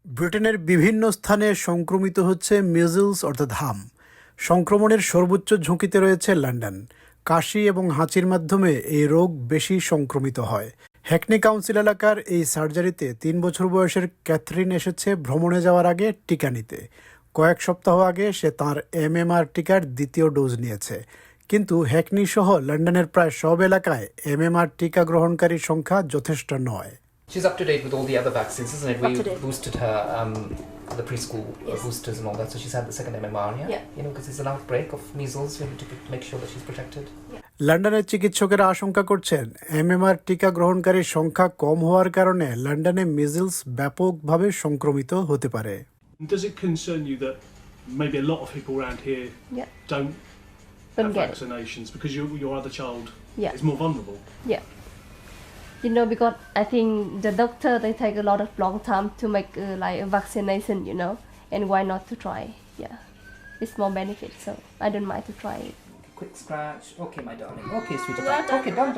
ব্রিটেনের বিভিন্ন স্থানে সংক্রমিত হচ্ছে মিজলস অর্থাৎ হাম। সংক্রমণের সর্বোচ্চ ঝুঁকিতে রয়েছে লন্ডন। কাশি এবং হাঁচির মাধ্যমে এই রোগ বেশি সংক্রমিত হয়। হ্যাকনি কাউন্সিল এলাকার এই সার্জারিতে ৩ বছর বয়সের ক্যাথরিন এসেছে ভ্রমণে যাওয়ার আগে টিকা নিতে। কয়েক সপ্তাহ আগে সে তাঁর MMR টিকার দ্বিতীয় ডোজ নিয়েছে। কিন্তু হ্যাকনি সহ লন্ডনের প্রায় সব এলাকায় MMR টিকা গ্রহণকারীর সংখ্যা যথেষ্ট নয়। She's up to date with all the other vaccines, isn't it? Up We to date. boosted her the preschool Yes. boosters and all that, so she's had the second MMR, yeah? Yeah. You know, because there's an outbreak of measles, we need to make sure that she's protected. লন্ডনের চিকিৎসকেরা আশঙ্কা করছেন MMR টিকা গ্রহণকারীর সংখ্যা কম হওয়ার কারণে লন্ডনে measles ব্যাপকভাবে সংক্রমিত হতে পারে। Does it concern you that maybe a lot of people around here Yeah. don't Don't have get it. vaccinations because your other child Yeah. is more vulnerable? Yeah. You know, because I think the doctor, they take a lot of long time to make like a vaccination, you know, and why not to try? Yeah, it's more benefit, so I don't mind to try it. Quick scratch. Okay, my darling. Okay, sweetie. Okay, done,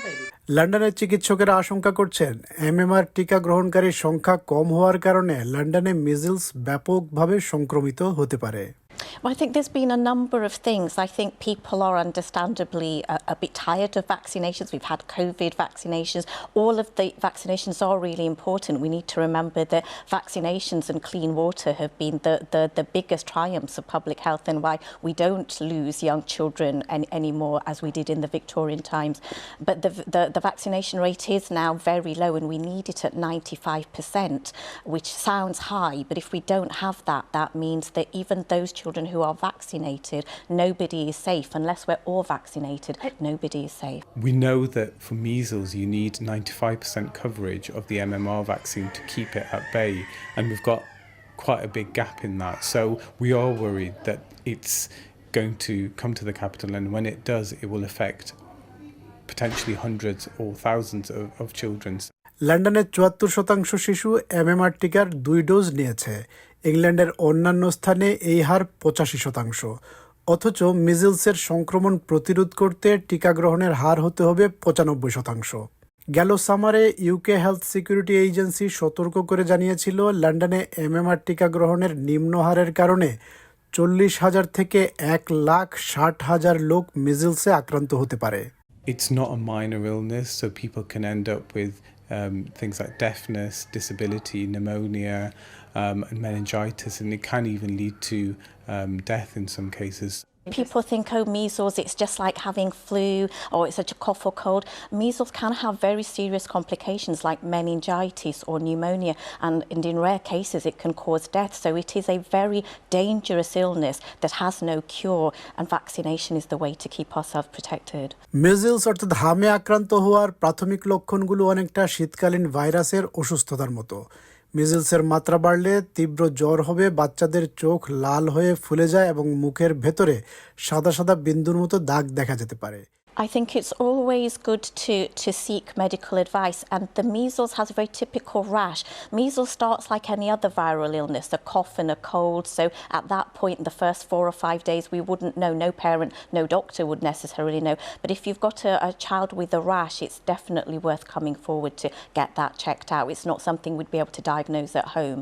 baby. লন্ডনের চিকিৎসকেরা আশঙ্কা করছেন MMR টিকা গ্রহণকারীর সংখ্যা কম হওয়ার কারণে লন্ডনে measles ব্যাপকভাবে সংক্রমিত হতে পারে। Well, I think there's been a number of things. I think people are understandably a bit tired of vaccinations. We've had COVID vaccinations. All of the vaccinations are really important. We need to remember that vaccinations and clean water have been the biggest triumphs of public health and why we don't lose young children anymore as we did in the Victorian times. But the vaccination rate is now very low and we need it at 95%, which sounds high. But if we don't have that, that means that even those children who are vaccinated, nobody is safe. Unless we're all vaccinated, nobody is safe. We know that for measles you need 95% coverage of the MMR vaccine to keep it at bay, and we've got quite a big gap in that. So we are worried that it's going to come to the capital, and when it does, it will affect potentially hundreds or thousands of children. লন্ডনের ৭৪% শিশু MMR টিকার 2 dose নিয়েছে। ইংল্যান্ডের অন্যান্য স্থানে এই হার 85%। অথচ মিজলসের সংক্রমণ প্রতিরোধ করতে টিকা গ্রহণের হার হতে হবে 95%। গেল সামারে UK হেলথ সিকিউরিটি এজেন্সি সতর্ক করে জানিয়েছিল লন্ডনে MMR টিকা গ্রহণের নিম্ন হারের কারণে 40,000 থেকে 1,60,000 লোক মিজলসে আক্রান্ত হতে পারে। It's not a minor illness, so people can end up with things like deafness, disability, pneumonia, and meningitis, and it can even lead to death in some cases. People think, oh, measles, it's just like having flu or it's such a cough or cold. Measles can have very serious complications like meningitis or pneumonia, and in rare cases it can cause death. So it is a very dangerous illness that has no cure, and vaccination is the way to keep ourselves protected. Measles অর্থাৎ হামে আক্রান্ত হওয়ার প্রাথমিক লক্ষণগুলো অনেকটা শীতকালীন ভাইরাসের অসুস্থতার মতো। মিজলসের মাত্রা বাড়লে তীব্র জ্বর হবে, বাচ্চাদের চোখ লাল হয়ে ফুলে যায় এবং মুখের ভেতরে সাদা সাদা বিন্দুর মতো দাগ দেখা যেতে পারে। I think it's always good to seek medical advice, and the measles has a very typical rash. Measles starts like any other viral illness, a cough and a cold, so at that point the first 4 or 5 days we wouldn't know, no parent, no doctor would necessarily know, but if you've got a child with a rash, it's definitely worth coming forward to get that checked out. It's not something we'd be able to diagnose at home.